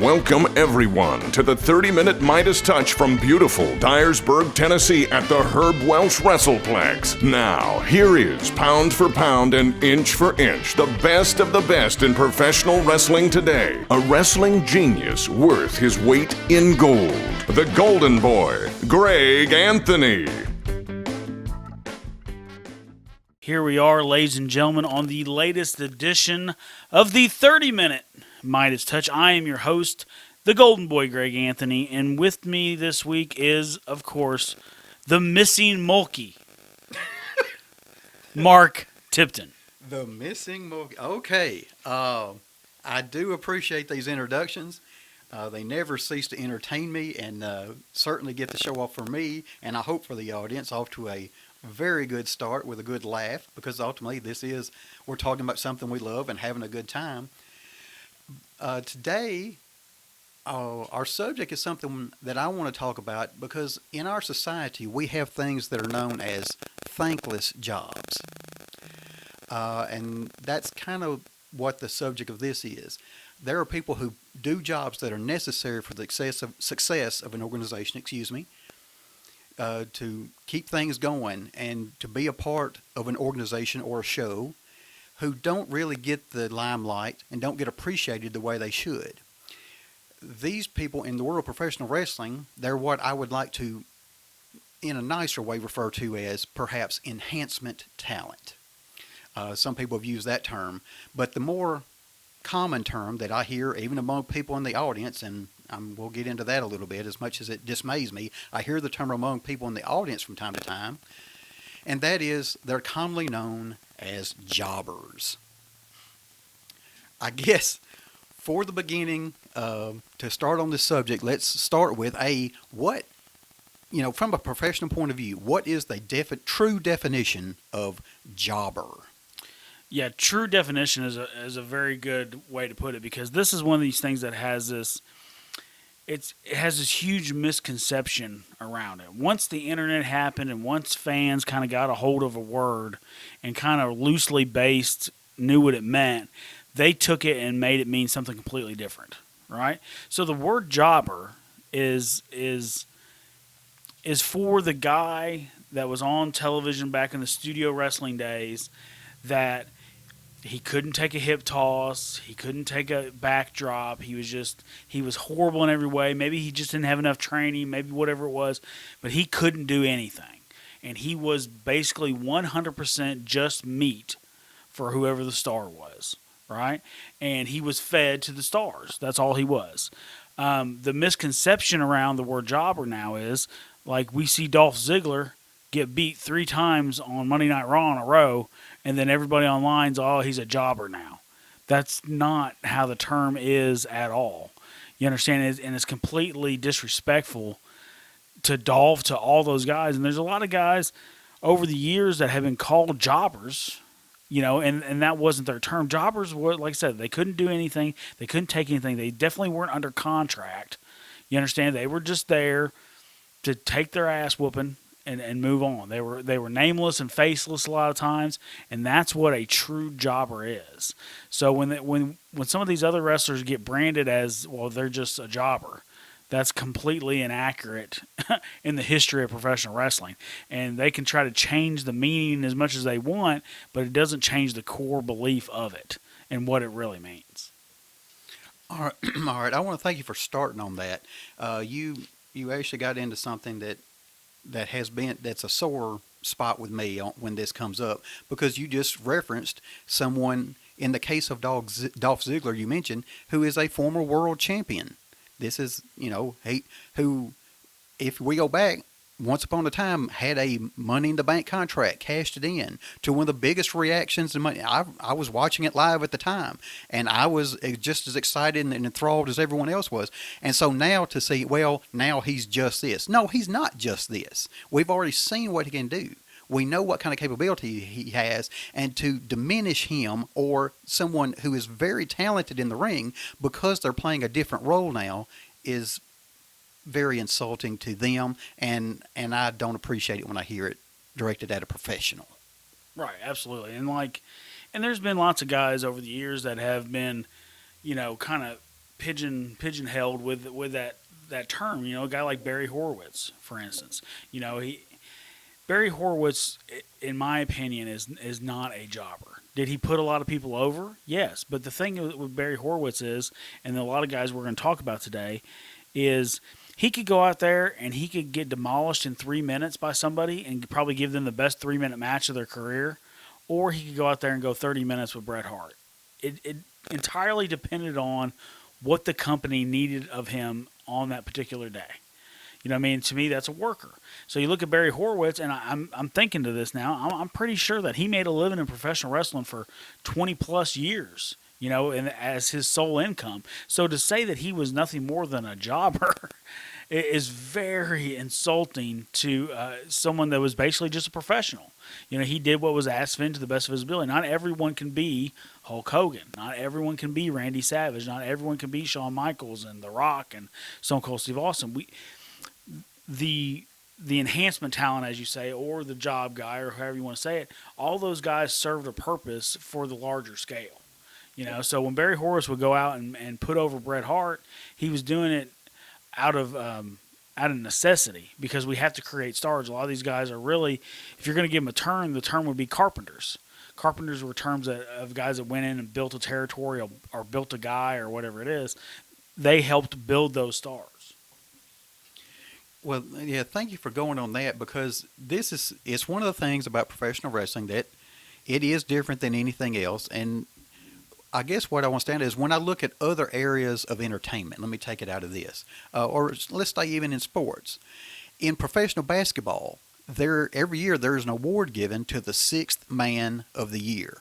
Welcome everyone to the 30-minute Midas touch from beautiful Dyersburg, Tennessee at the Herb Welsh Wrestleplex. Now, here is pound for pound and inch for inch, the best of the best in professional wrestling today. A wrestling genius worth his weight in gold. The Golden Boy, Greg Anthony. Here we are, ladies and gentlemen, on the latest edition of the 30-minute Midas Touch. I am your host, the Golden Boy, Greg Anthony, and with me this week is, of course, the missing Mulkey, Mark Tipton. The missing Mulkey. Okay. I do appreciate these introductions. They never cease to entertain me and certainly get the show off for me, and I hope for the audience, off to a very good start with a good laugh, because ultimately we're talking about something we love and having a good time. Today, our subject is something that I want to talk about because in our society we have things that are known as thankless jobs. And that's kind of what the subject of this is. There are people who do jobs that are necessary for the success of an organization, to keep things going and to be a part of an organization or a show, who don't really get the limelight and don't get appreciated the way they should. These people in the world of professional wrestling, they're what I would like to, in a nicer way, refer to as perhaps enhancement talent. Some people have used that term, but the more common term that I hear, even among people in the audience, and we'll get into that a little bit, as much as it dismays me, I hear the term among people in the audience from time to time, and that is they're commonly known as jobbers. I guess for the beginning, to start on this subject, let's start with from a professional point of view, what is the true definition of jobber? Yeah, true definition is a very good way to put it, because this is one of these things that has this huge misconception around it. Once the internet happened and once fans kind of got a hold of a word and kind of loosely based knew what it meant, they took it and made it mean something completely different, right? So the word jobber is for the guy that was on television back in the studio wrestling days that he couldn't take a hip toss. He couldn't take a backdrop. He was horrible in every way. Maybe he just didn't have enough training, maybe whatever it was, but he couldn't do anything. And he was basically 100% just meat for whoever the star was, right? And he was fed to the stars. That's all he was. The misconception around the word jobber now is, like, we see Dolph Ziggler get beat 3 times on Monday Night Raw in a row, and then everybody online's, he's a jobber now. That's not how the term is at all. You understand? And it's completely disrespectful to Dolph, to all those guys. And there's a lot of guys over the years that have been called jobbers, and that wasn't their term. Jobbers were, like I said, they couldn't do anything. They couldn't take anything. They definitely weren't under contract. You understand? They were just there to take their ass whooping and move on. They were nameless and faceless a lot of times, and that's what a true jobber is. So when some of these other wrestlers get branded as, well, they're just a jobber, that's completely inaccurate in the history of professional wrestling. And they can try to change the meaning as much as they want, but it doesn't change the core belief of it and what it really means. All right. I want to thank you for starting on that. You actually got into something that's a sore spot with me when this comes up, because you just referenced someone, in the case of Dolph Ziggler, you mentioned, who is a former world champion. This is, who, if we go back, once upon a time had a Money in the Bank contract, cashed it in to one of the biggest reactions in money. I was watching it live at the time, and I was just as excited and enthralled as everyone else was. And so now to see, well, now he's just this. No, he's not just this. We've already seen what he can do. We know what kind of capability he has, and to diminish him or someone who is very talented in the ring because they're playing a different role now is very insulting to them, and I don't appreciate it when I hear it directed at a professional. Right, absolutely. And there's been lots of guys over the years that have been, kind of pigeonholed with that term. You know, a guy like Barry Horowitz, for instance. You know, Barry Horowitz, in my opinion, is not a jobber. Did he put a lot of people over? Yes. But the thing with Barry Horowitz is, and a lot of guys we're going to talk about today, is he could go out there and he could get demolished in 3 minutes by somebody and probably give them the best 3-minute match of their career, or he could go out there and go 30 minutes with Bret Hart. It entirely depended on what the company needed of him on that particular day. You know what I mean? To me, that's a worker. So you look at Barry Horowitz, and I'm thinking to this now. I'm pretty sure that he made a living in professional wrestling for 20 plus years, you know, and as his sole income. So to say that he was nothing more than a jobber is very insulting to someone that was basically just a professional. You know, he did what was asked of him to the best of his ability. Not everyone can be Hulk Hogan. Not everyone can be Randy Savage. Not everyone can be Shawn Michaels and The Rock and Stone Cold Steve Austin. The enhancement talent, as you say, or the job guy, or however you want to say it, all those guys served a purpose for the larger scale. You know, so when Barry Horowitz would go out and put over Bret Hart, he was doing it out of necessity, because we have to create stars. A lot of these guys are really, if you're going to give them a term, the term would be carpenters. Carpenters were terms of guys that went in and built a territory or built a guy or whatever it is. They helped build those stars. Well, yeah, thank you for going on that, because it's one of the things about professional wrestling that it is different than anything else. And I guess what I want to stand is when I look at other areas of entertainment, let me take it out of this, or let's say even in sports. In professional basketball, every year there's an award given to the sixth man of the year.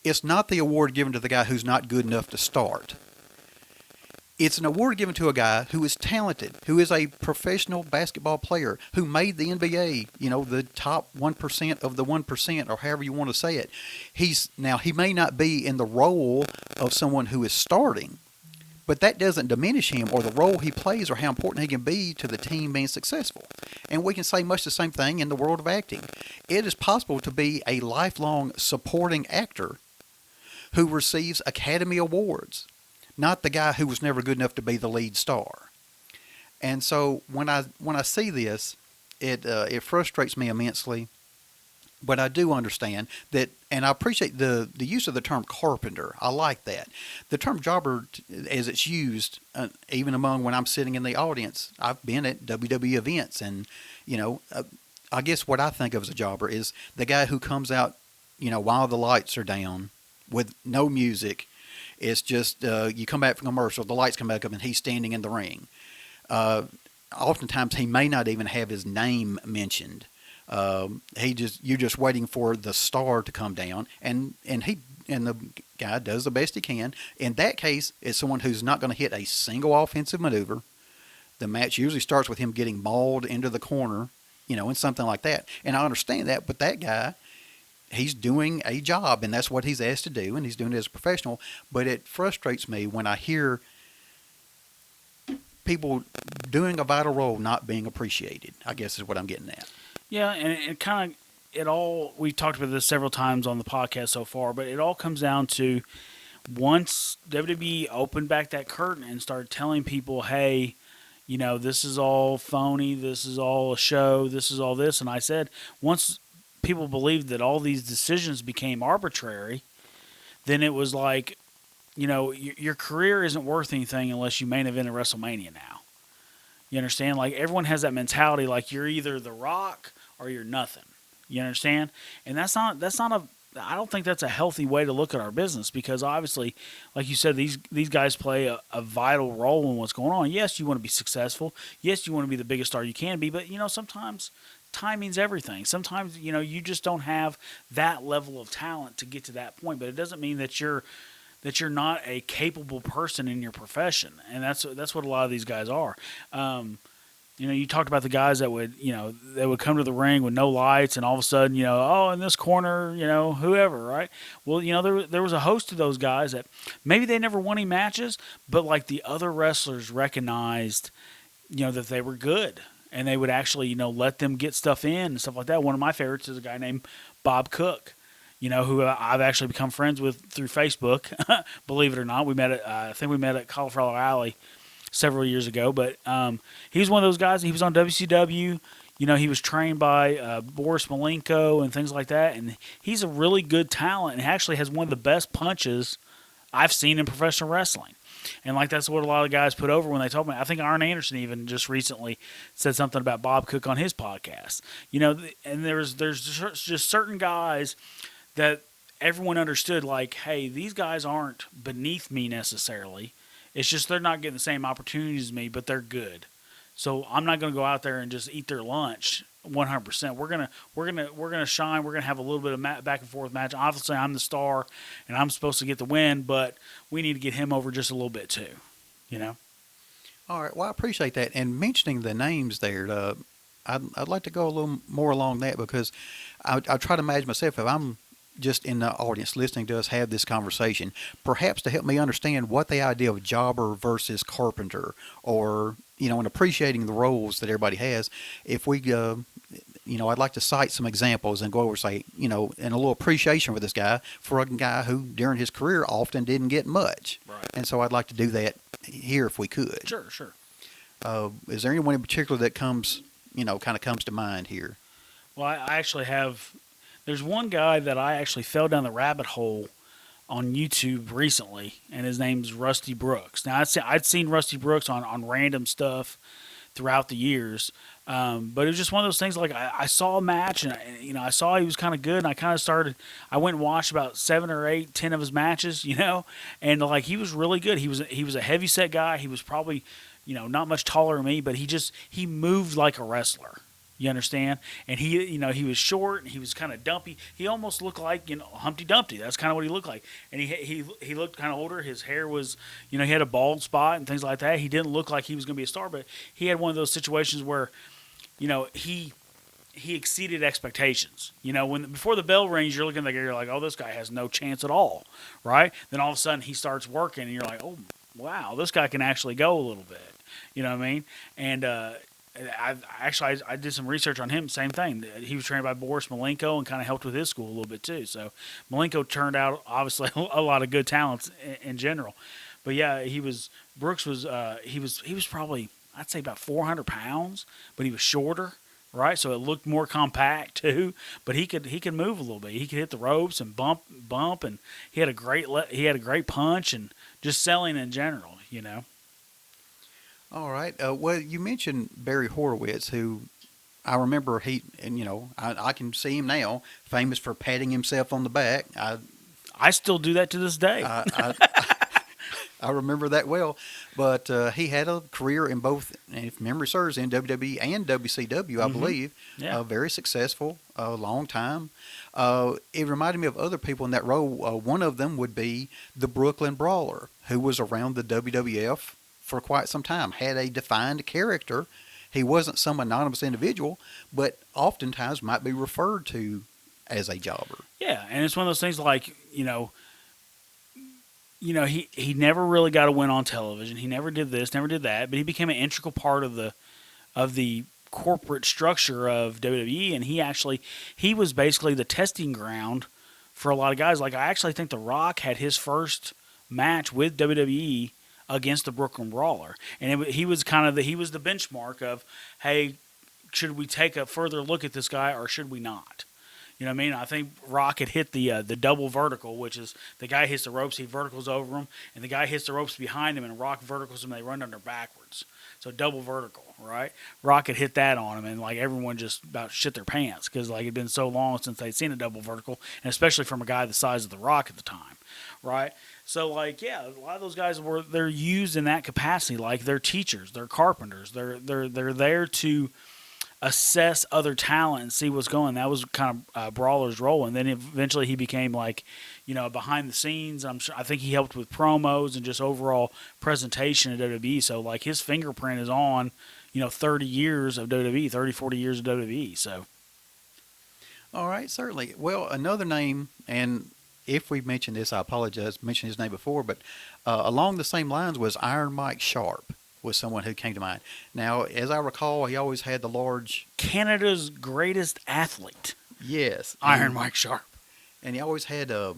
It's not the award given to the guy who's not good enough to start. It's an award given to a guy who is talented, who is a professional basketball player, who made the NBA, you know, the top 1% of the 1%, or however you want to say it. He may not be in the role of someone who is starting, but that doesn't diminish him or the role he plays or how important he can be to the team being successful. And we can say much the same thing in the world of acting. It is possible to be a lifelong supporting actor who receives Academy Awards, not the guy who was never good enough to be the lead star. And so when I see this, it frustrates me immensely. But I do understand that, and I appreciate the use of the term carpenter. I like that. The term jobber, as it's used, even among when I'm sitting in the audience, I've been at WWE events, and you know, I guess what I think of as a jobber is the guy who comes out, you know, while the lights are down, with no music. It's just you come back from commercial, the lights come back up, and he's standing in the ring. Oftentimes, he may not even have his name mentioned. You're just waiting for the star to come down, and the guy does the best he can. In that case, it's someone who's not going to hit a single offensive maneuver. The match usually starts with him getting mauled into the corner, you know, and something like that. And I understand that, but that guy, he's doing a job, and that's what he's asked to do, and he's doing it as a professional. But it frustrates me when I hear people doing a vital role not being appreciated, I guess is what I'm getting at. Yeah, and we talked about this several times on the podcast so far, but it all comes down to once WWE opened back that curtain and started telling people, hey, you know, this is all phony, this is all a show, this is all this. And I said, once people believed that all these decisions became arbitrary, then it was like, you know, your career isn't worth anything unless you main event at WrestleMania now. You understand? Like, everyone has that mentality, like you're either The Rock or you're nothing. You understand? And that's not I don't think that's a healthy way to look at our business, because obviously, like you said, these guys play a vital role in what's going on. Yes, you want to be successful. Yes, you want to be the biggest star you can be, but, you know, sometimes timing's everything. Sometimes, you know, you just don't have that level of talent to get to that point, but it doesn't mean that you're not a capable person in your profession. And that's what a lot of these guys are. You know, you talked about the guys that would come to the ring with no lights, and all of a sudden, you know, oh, in this corner, you know, whoever, right? Well, you know, there was a host of those guys that maybe they never won any matches, but like the other wrestlers recognized, you know, that they were good, and they would actually, you know, let them get stuff in and stuff like that. One of my favorites is a guy named Bob Cook. who I've actually become friends with through Facebook. Believe it or not, I think we met at Cauliflower Alley several years ago. But he was one of those guys. He was on WCW. He was trained by Boris Malenko and things like that. And he's a really good talent and actually has one of the best punches I've seen in professional wrestling. And that's what a lot of guys put over when they told me. I think Arn Anderson even just recently said something about Bob Cook on his podcast. And there's just certain guys that everyone understood, hey, these guys aren't beneath me necessarily. It's just they're not getting the same opportunities as me, but they're good. So I'm not going to go out there and just eat their lunch 100%. We're gonna shine. We're gonna have a little bit of back and forth match. Obviously, I'm the star, and I'm supposed to get the win, but we need to get him over just a little bit too. All right. Well, I appreciate that. And mentioning the names there, I'd like to go a little more along that because I try to imagine myself if I'm just in the audience listening to us have this conversation, perhaps to help me understand what the idea of jobber versus carpenter, or in appreciating the roles that everybody has. If we, I'd like to cite some examples and go over, say, and a little appreciation for this guy, for a guy who during his career often didn't get much. Right. And so I'd like to do that here if we could. Sure. Is there anyone in particular that comes to mind here? Well, I actually have. There's one guy that I actually fell down the rabbit hole on YouTube recently, and his name's Rusty Brooks. Now, I'd seen Rusty Brooks on random stuff throughout the years, but it was just one of those things. I saw a match, and I saw he was kind of good, and I kind of started. I went and watched about 7 or 8, 10 of his matches, and he was really good. He was a heavy set guy. He was probably not much taller than me, but he moved like a wrestler. You understand? And he was short and he was kind of dumpy. He almost looked like Humpty Dumpty. That's kind of what he looked like. And he looked kind of older. His hair was he had a bald spot and things like that. He didn't look like he was going to be a star, but he had one of those situations where he exceeded expectations. Before the bell rings, you're looking you're like, oh, this guy has no chance at all, right? Then all of a sudden he starts working and you're like, oh wow, this guy can actually go a little bit. You know what I mean? And I did some research on him. Same thing. He was trained by Boris Malenko and kind of helped with his school a little bit too. So Malenko turned out obviously a lot of good talents in general. But yeah, Brooks was he was probably, I'd say, about 400 pounds, but he was shorter, right? So it looked more compact too. But he could move a little bit. He could hit the ropes and bump, and he had a great punch and just selling in general. All right. Well, you mentioned Barry Horowitz, who I remember I can see him now, famous for patting himself on the back. I still do that to this day. I remember that well. But he had a career in both, if memory serves, in WWE and WCW, I believe. Yeah. Very successful, a long time. It reminded me of other people in that role. One of them would be the Brooklyn Brawler, who was around the WWF for quite some time, had a defined character. He wasn't some anonymous individual, but oftentimes might be referred to as a jobber. Yeah, and it's one of those things he never really got a win on television. He never did this, never did that, but he became an integral part of the corporate structure of WWE, and he was basically the testing ground for a lot of guys. I actually think The Rock had his first match with WWE against the Brooklyn Brawler, and he was the benchmark of, hey, should we take a further look at this guy or should we not? You know what I mean? I think Rock had hit the double vertical, which is the guy hits the ropes, he verticals over him, and the guy hits the ropes behind him, and Rock verticals him, and they run under backwards. So double vertical, right? Rock had hit that on him, and everyone just about shit their pants because it'd been so long since they'd seen a double vertical, and especially from a guy the size of The Rock at the time, right? So, a lot of those guys they're used in that capacity. They're teachers, they're carpenters, they're there to assess other talent and see what's going. That was kind of Brawler's role, and then eventually he became behind the scenes. I think he helped with promos and just overall presentation at WWE. So his fingerprint is on 30 years of WWE, 30, 40 years of WWE. So, all right, certainly. Well, another name, and if we mentioned this, I apologize, mentioned his name before, but along the same lines was Iron Mike Sharp, was someone who came to mind. Now, as I recall, he always had the large... Canada's greatest athlete. Yes. Iron Mike Sharp. And he always had A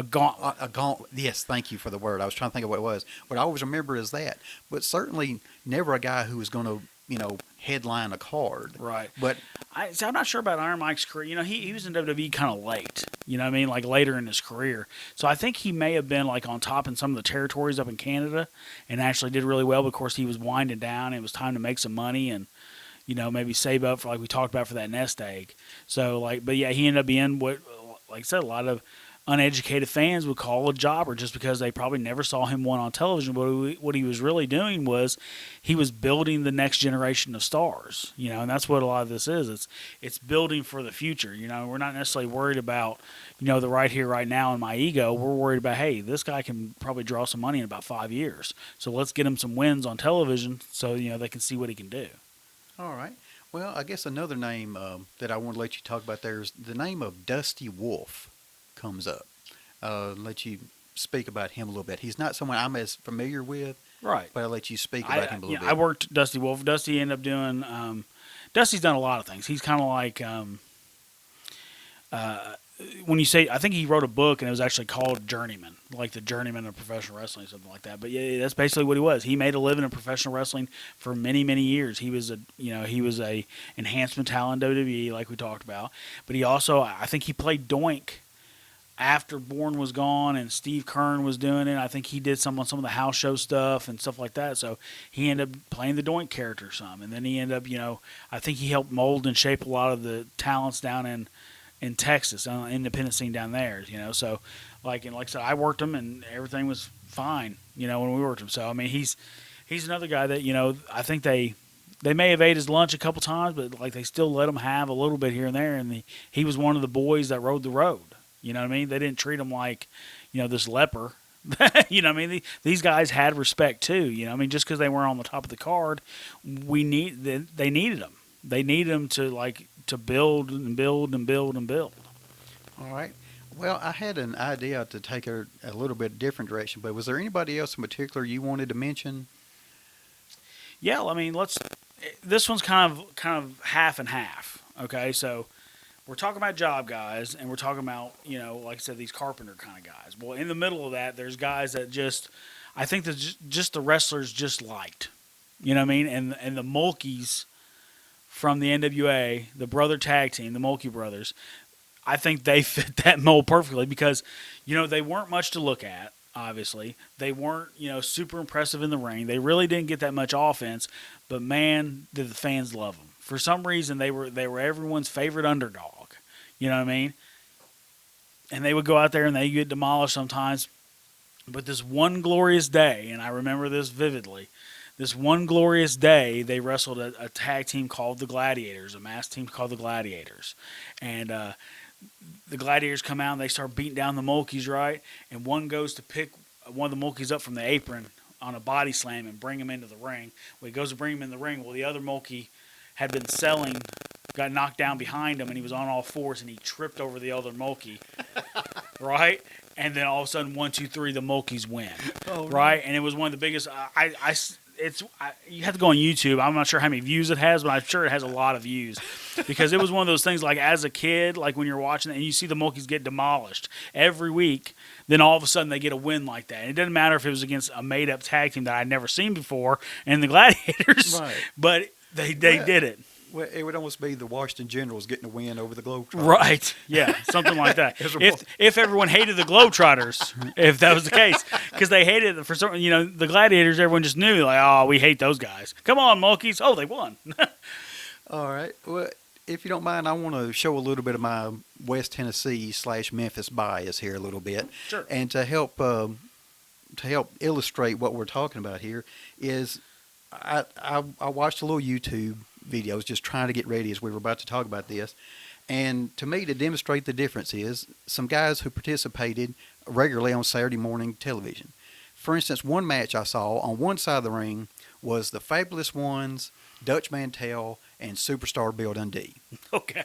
gauntlet. a gauntlet. Yes, thank you for the word. I was trying to think of what it was. What I always remember is that. But certainly never a guy who was going to, headline a card. Right. But I'm not sure about Iron Mike's career. He was in WWE kind of late. You know what I mean? Like later in his career. So I think he may have been like on top in some of the territories up in Canada and actually did really well. But of course, he was winding down. And it was time to make some money and, maybe save up for, like we talked about, for that nest egg. So, but yeah, he ended up being what, like I said, a lot of uneducated fans would call a jobber just because they probably never saw him won on television. But what he was really doing was he was building the next generation of stars, and that's what a lot of this is. It's building for the future. We're not necessarily worried about, the right here, right now in my ego. We're worried about, hey, this guy can probably draw some money in about 5 years. So let's get him some wins on television so, they can see what he can do. all right. Well, I guess another name that I want to let you talk about there is the name of Dusty Wolf comes up. Let you speak about him a little bit. He's not someone I'm as familiar with, right? But I'll let you speak about him a little bit. I worked Dusty Wolf. Dusty ended up doing. Dusty's done a lot of things. He's kind of like when you say, I think he wrote a book and it was actually called Journeyman, like the journeyman of professional wrestling, something like that. But yeah, that's basically what he was. He made a living in professional wrestling for many, many years. He was a enhancement talent in WWE, like we talked about. But he also, I think he played Doink after Bourne was gone and Steve Kern was doing it. I think he did some on some of the house show stuff and stuff like that. So he ended up playing the Doink character some. And then he ended up, I think he helped mold and shape a lot of the talents down in Texas, on the independent scene down there, So, like I said, I worked him and everything was fine, when we worked him. So, I mean, he's another guy that, I think they may have ate his lunch a couple times, but, like, they still let him have a little bit here and there. And he was one of the boys that rode the road. You know what I mean? They didn't treat him like, this leper. You know what I mean? These guys had respect too. You know what I mean? Just because they weren't on the top of the card, they needed them. They needed them to build and build and build and build. All right. Well, I had an idea to take a little bit different direction, but was there anybody else in particular you wanted to mention? Yeah, I mean, this one's kind of half and half. Okay, so we're talking about job guys, and we're talking about, like I said, these carpenter kind of guys. Well, in the middle of that, there's guys that I think that just the wrestlers just liked. You know what I mean? And the Mulkeys from the NWA, the brother tag team, the Mulkey brothers, I think they fit that mold perfectly because, they weren't much to look at, obviously. They weren't, super impressive in the ring. They really didn't get that much offense, but man, did the fans love them. For some reason, they were everyone's favorite underdog. You know what I mean? And they would go out there and they get demolished sometimes. But this one glorious day, and I remember this vividly, this one glorious day, they wrestled a tag team called the Gladiators, a masked team called the Gladiators. And the Gladiators come out and they start beating down the Mulkeys, right? And one goes to pick one of the Mulkeys up from the apron on a body slam and bring him into the ring. Well, he goes to bring him in the ring. Well, the other Mulkey had been selling, got knocked down behind him, and he was on all fours, and he tripped over the other Mulkey, right? And then all of a sudden, 1, 2, 3, the Mulkeys win, right? And it was one of the biggest. You have to go on YouTube. I'm not sure how many views it has, but I'm sure it has a lot of views because it was one of those things. Like as a kid, like when you're watching it and you see the Mulkeys get demolished every week, then all of a sudden they get a win like that. And it doesn't matter if it was against a made-up tag team that I'd never seen before and the Gladiators, right? But they did it. Well, it would almost be the Washington Generals getting a win over the Globetrotters. Right. Yeah, something like that. if everyone hated the Globetrotters, if that was the case, because they hated it for some, the Gladiators, everyone just knew, like, oh, we hate those guys. Come on, Mulkeys. Oh, they won. All right. Well, if you don't mind, I want to show a little bit of my West Tennessee / Memphis bias here a little bit. Sure. And to help illustrate what we're talking about here is I watched a little YouTube videos just trying to get ready as we were about to talk about this. And to me, to demonstrate the difference is some guys who participated regularly on Saturday morning television. For instance, one match I saw on one side of the ring was the Fabulous Ones, Dutch Mantel, and Superstar Bill Dundee. Okay.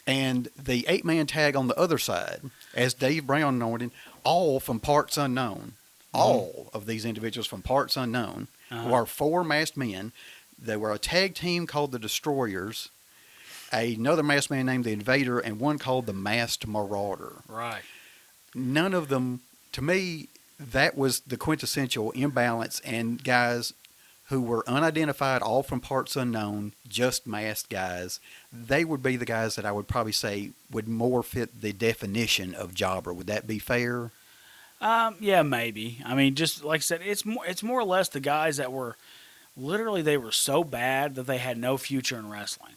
And the 8-man tag on the other side, as Dave Brown noted, all from parts unknown. Mm-hmm. All of these individuals from parts unknown were 4 masked men. They were a tag team called the Destroyers. another masked man named the Invader, and one called the Masked Marauder. Right. None of them, to me, that was the quintessential imbalance, and guys who were unidentified, all from parts unknown, just masked guys. They would be the guys that I would probably say would more fit the definition of jobber. Would that be fair? Yeah, maybe. I mean, just like I said, it's more or less the guys that were literally they were so bad that they had no future in wrestling.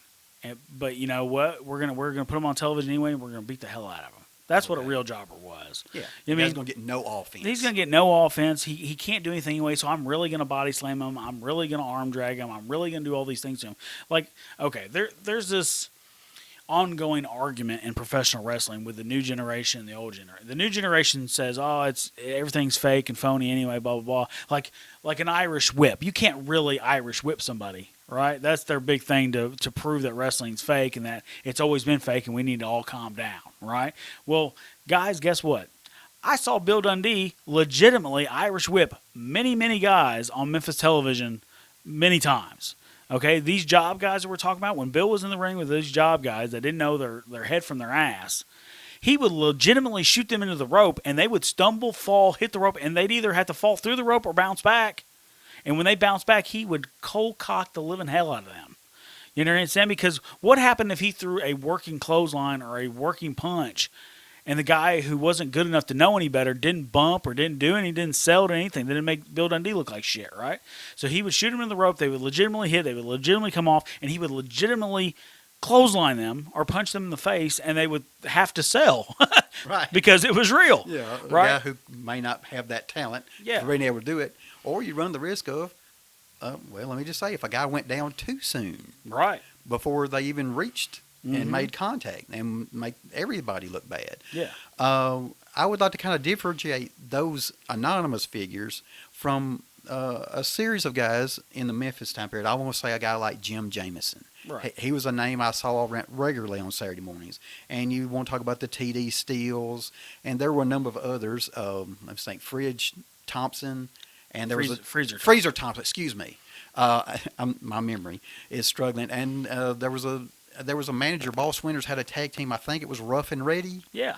But you know what? We're gonna put them on television anyway, and we're gonna beat the hell out of them. That's what a real jobber was. Yeah. You know He's going to get no offense. He's going to get no offense. He can't do anything anyway, so I'm really going to body slam him. I'm really going to arm drag him. I'm really going to do all these things to him. Like, okay, there's this ongoing argument in professional wrestling with the new generation and the old generation. The new generation says, "Oh, everything's fake and phony anyway, blah blah blah." Like an Irish whip. You can't really Irish whip somebody, right? That's their big thing to prove that wrestling's fake and that it's always been fake and we need to all calm down, right? Well, guys, guess what? I saw Bill Dundee legitimately Irish whip many guys on Memphis television many times. Okay, these job guys that we're talking about, when Bill was in the ring with those job guys that didn't know their head from their ass, he would legitimately shoot them into the rope, and they would stumble, fall, hit the rope, and they'd either have to fall through the rope or bounce back. And when they bounced back, he would cold cock the living hell out of them. You know what I'm saying? Because what happened if he threw a working clothesline or a working punch, and the guy who wasn't good enough to know any better didn't bump or didn't do anything, didn't sell to anything, didn't make Bill Dundee look like shit, right? So he would shoot him in the rope, they would legitimately hit, they would legitimately come off, and he would legitimately clothesline them or punch them in the face, and they would have to sell. Right. Because it was real. Yeah, a right? guy who may not have that talent for being able to do it. Or you run the risk of, let me just say, if a guy went down too soon. Right. Before they even reached and made contact and make everybody look bad. Yeah. I would like to kind of differentiate those anonymous figures from a series of guys in the Memphis time period. I want to say a guy like Jim Jamison. Right. He was a name I saw regularly on Saturday mornings. And you want to talk about the T.D. Steels, and there were a number of others. Let's think, Fridge Thompson, and there was Freezer Thompson. Excuse me. My memory is struggling. And there was a manager. Boss Winters had a tag team. I think it was Rough and Ready. Yeah.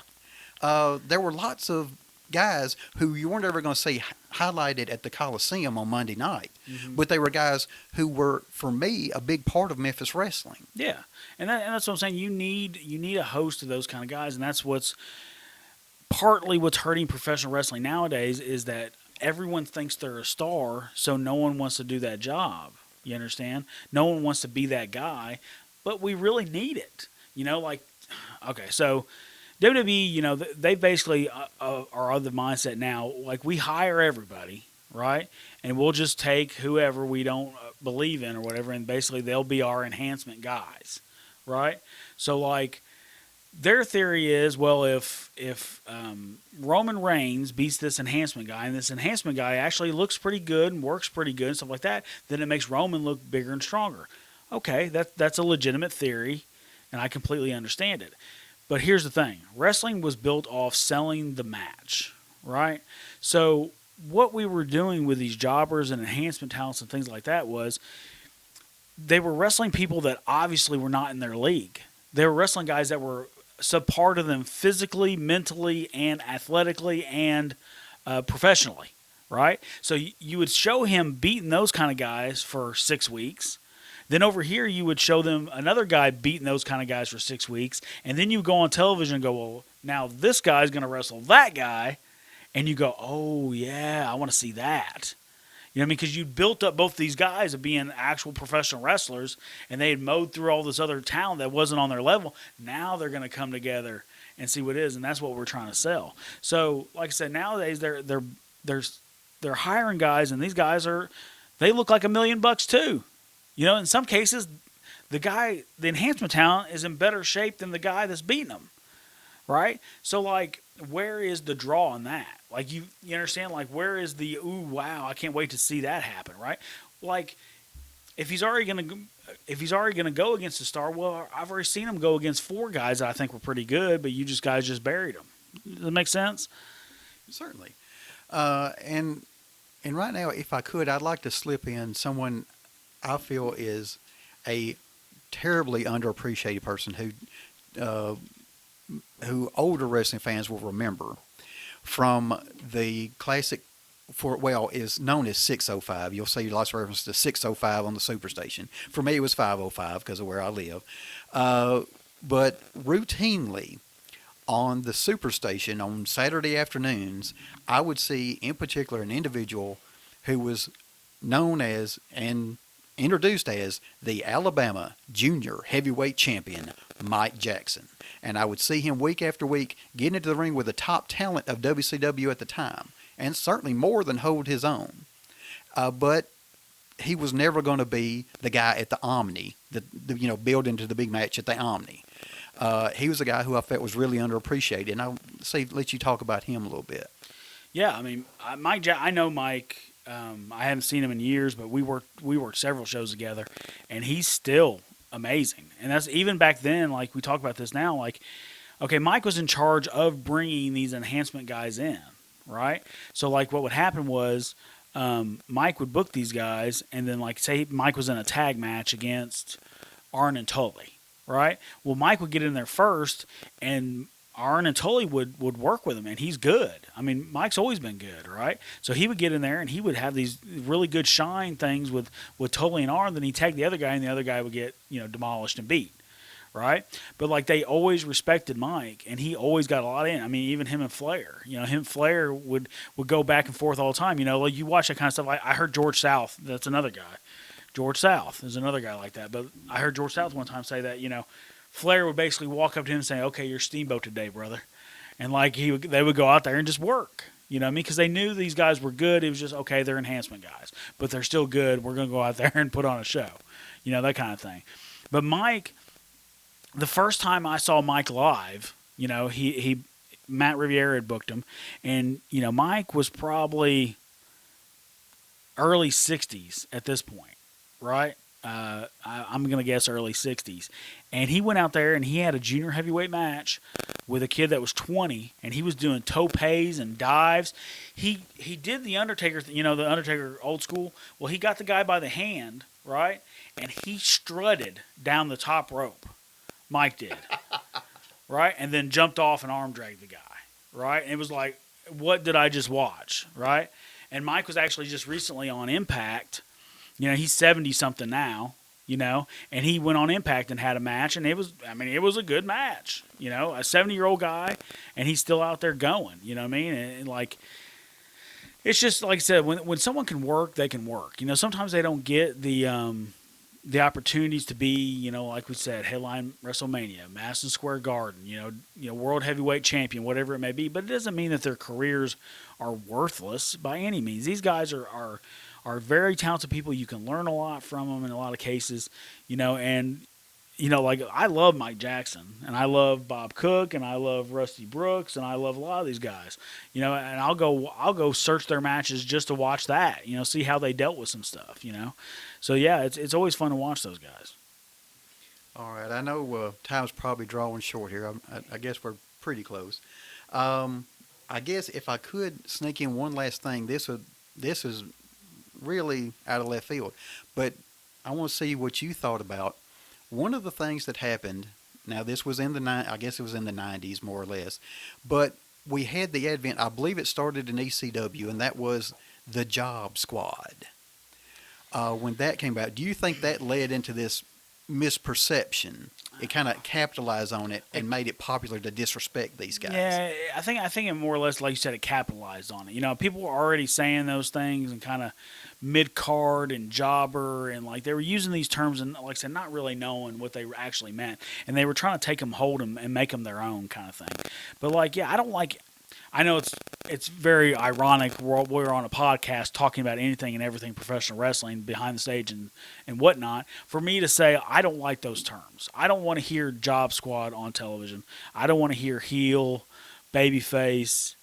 There were lots of guys who you weren't ever going to see highlighted at the Coliseum on Monday night. Mm-hmm. But they were guys who were, for me, a big part of Memphis wrestling. Yeah. And that's what I'm saying. You need a host of those kind of guys, and that's what's hurting professional wrestling nowadays is that everyone thinks they're a star, so no one wants to do that job. You understand? No one wants to be that guy, but we really need it. You know, like, okay, so WWE, you know, they basically are of the mindset now, like we hire everybody, right? And we'll just take whoever we don't believe in or whatever, and basically they'll be our enhancement guys, right? So, like, their theory is, well, if Roman Reigns beats this enhancement guy, and this enhancement guy actually looks pretty good and works pretty good and stuff like that, then it makes Roman look bigger and stronger. Okay, that's a legitimate theory, and I completely understand it. But here's the thing. Wrestling was built off selling the match, right? So what we were doing with these jobbers and enhancement talents and things like that was they were wrestling people that obviously were not in their league. They were wrestling guys that were subpar to them physically, mentally, and athletically, and professionally, right? So you would show him beating those kind of guys for 6 weeks. Then over here, you would show them another guy beating those kind of guys for 6 weeks. And then you go on television and go, well, now this guy's going to wrestle that guy. And you go, oh, yeah, I want to see that. You know what I mean? Because you built up both these guys of being actual professional wrestlers, and they had mowed through all this other talent that wasn't on their level. Now they're going to come together and see what it is, and that's what we're trying to sell. So, like I said, nowadays they're hiring guys, and these guys they look like $1 million too. You know, in some cases, the enhancement talent is in better shape than the guy that's beating them, right? So, like, where is the draw on that? Like, you understand? Like, where is the, ooh, wow, I can't wait to see that happen, right? Like, if he's already gonna go against a star, well, I've already seen him go against 4 guys that I think were pretty good, but you guys just buried them. Does that make sense? Certainly. And right now, if I could, I'd like to slip in someone I feel is a terribly underappreciated person who older wrestling fans will remember from the classic is known as 605. You'll see lots of references to 605 on the Superstation. For me, it was 505 because of where I live. But routinely on the Superstation on Saturday afternoons, I would see in particular an individual who was known as and introduced as the Alabama Junior Heavyweight Champion, Mike Jackson. And I would see him week after week get into the ring with the top talent of WCW at the time, and certainly more than hold his own. But he was never going to be the guy at the Omni, build into the big match at the Omni. He was a guy who I felt was really underappreciated, and I'll let you talk about him a little bit. Yeah, I mean, I know Mike. I haven't seen him in years, but we worked several shows together, and he's still amazing. And that's even back then. Like we talk about this now. Like, okay, Mike was in charge of bringing these enhancement guys in, right? So like, what would happen was Mike would book these guys, and then like say Mike was in a tag match against Arn and Tully, right? Well, Mike would get in there first, and Arn and Tully would work with him, and he's good. I mean, Mike's always been good, right? So he would get in there, and he would have these really good shine things with Tully and Arn. Then he'd tag the other guy, and the other guy would get demolished and beat, right? But like they always respected Mike, and he always got a lot in. I mean, even him and Flair, him and Flair would go back and forth all the time. Like you watch that kind of stuff. I heard George South. That's another guy. George South is another guy like that. But I heard George South one time say that Flair would basically walk up to him and say, "Okay, you're Steamboat today, brother," and like they would go out there and just work. You know what I mean? Because they knew these guys were good. It was just, okay, they're enhancement guys, but they're still good. We're going to go out there and put on a show, that kind of thing. But Mike, the first time I saw Mike live, Matt Riviera had booked him, and Mike was probably early 60s at this point, right? I'm going to guess early 60s. And he went out there and he had a junior heavyweight match with a kid that was 20, and he was doing topes and dives. He did the Undertaker, the Undertaker old school. Well, he got the guy by the hand, right? And he strutted down the top rope. Mike did. Right? And then jumped off and arm dragged the guy, right? And it was like, what did I just watch, right? And Mike was actually just recently on Impact. He's 70-something now, and he went on Impact and had a match, and it was a good match, a 70-year-old guy, and he's still out there going, you know what I mean? And like, it's just, like I said, when someone can work, they can work. Sometimes they don't get the opportunities to be, like we said, headline WrestleMania, Madison Square Garden, world heavyweight champion, whatever it may be, but it doesn't mean that their careers are worthless by any means. These guys are very talented people. You can learn a lot from them in a lot of cases, and, like I love Mike Jackson, and I love Bob Cook, and I love Rusty Brooks, and I love a lot of these guys, and I'll go search their matches just to watch that, see how they dealt with some stuff, So yeah, it's always fun to watch those guys. All right. I know time's probably drawing short here. I guess we're pretty close. I guess if I could sneak in one last thing, this is really out of left field, but I want to see what you thought about one of the things that happened. Now, this was I guess it was in the 90s, more or less, but we had the advent, I believe it started in ECW, and that was the Job Squad. When that came about, do you think that led into this misperception? It kind of capitalized on it and made it popular to disrespect these guys. Yeah, I think it more or less, like you said, it capitalized on it. People were already saying those things and kind of mid-card and jobber, and like they were using these terms and, like I said, not really knowing what they actually meant. And they were trying to take them, hold them, and make them their own kind of thing. But like, yeah, I know it's very ironic. We're on a podcast talking about anything and everything professional wrestling, behind the stage and whatnot. For me to say, I don't like those terms. I don't want to hear Job Squad on television. I don't want to hear heel, babyface,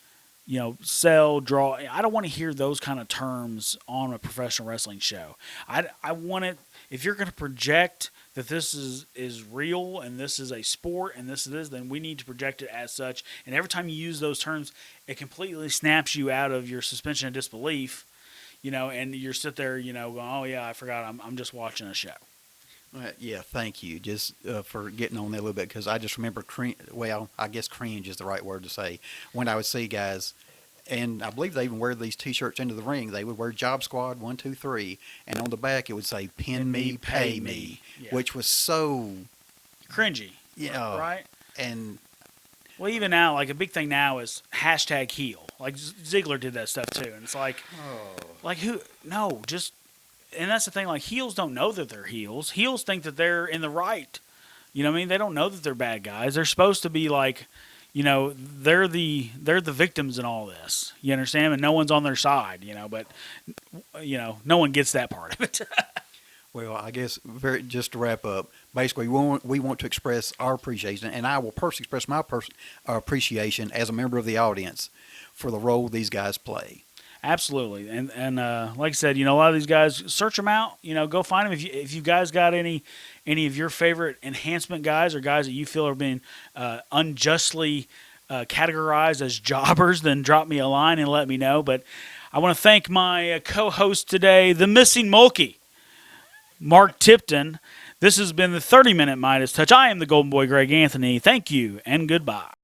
sell, draw. I don't want to hear those kind of terms on a professional wrestling show. I want it, if you're going to project that this is real and this is a sport and this is, then we need to project it as such. And every time you use those terms, it completely snaps you out of your suspension of disbelief, and you're sit there, going, oh yeah, I forgot, I'm just watching a show. Yeah, thank you just for getting on there a little bit because I just remember, well, I guess cringe is the right word to say, when I would see guys, and I believe they even wear these T-shirts into the ring. They would wear Job Squad 1, 2, 3, and on the back it would say "Pin me, pay me," Yeah. which was so Cringy. yeah, Right? and Well, even now, like a big thing now is hashtag heel. Like Ziggler did that stuff too, and it's like who? No, just and that's the thing. Like heels don't know that they're heels. Heels think that they're in the right. You know what I mean? They don't know that they're bad guys. They're supposed to be like, they're the victims in all this. You understand? And no one's on their side. But no one gets that part of it. well, I guess just to wrap up, basically we want to express our appreciation, and I will personally express my appreciation as a member of the audience for the role these guys play. Absolutely, and like I said, a lot of these guys, search them out. Go find them. If you guys got any of your favorite enhancement guys or guys that you feel are being unjustly categorized as jobbers, then drop me a line and let me know. But I want to thank my co-host today, the missing Mulkey, Mark Tipton. This has been the 30-Minute Midas Touch. I am the Golden Boy, Greg Anthony. Thank you and goodbye.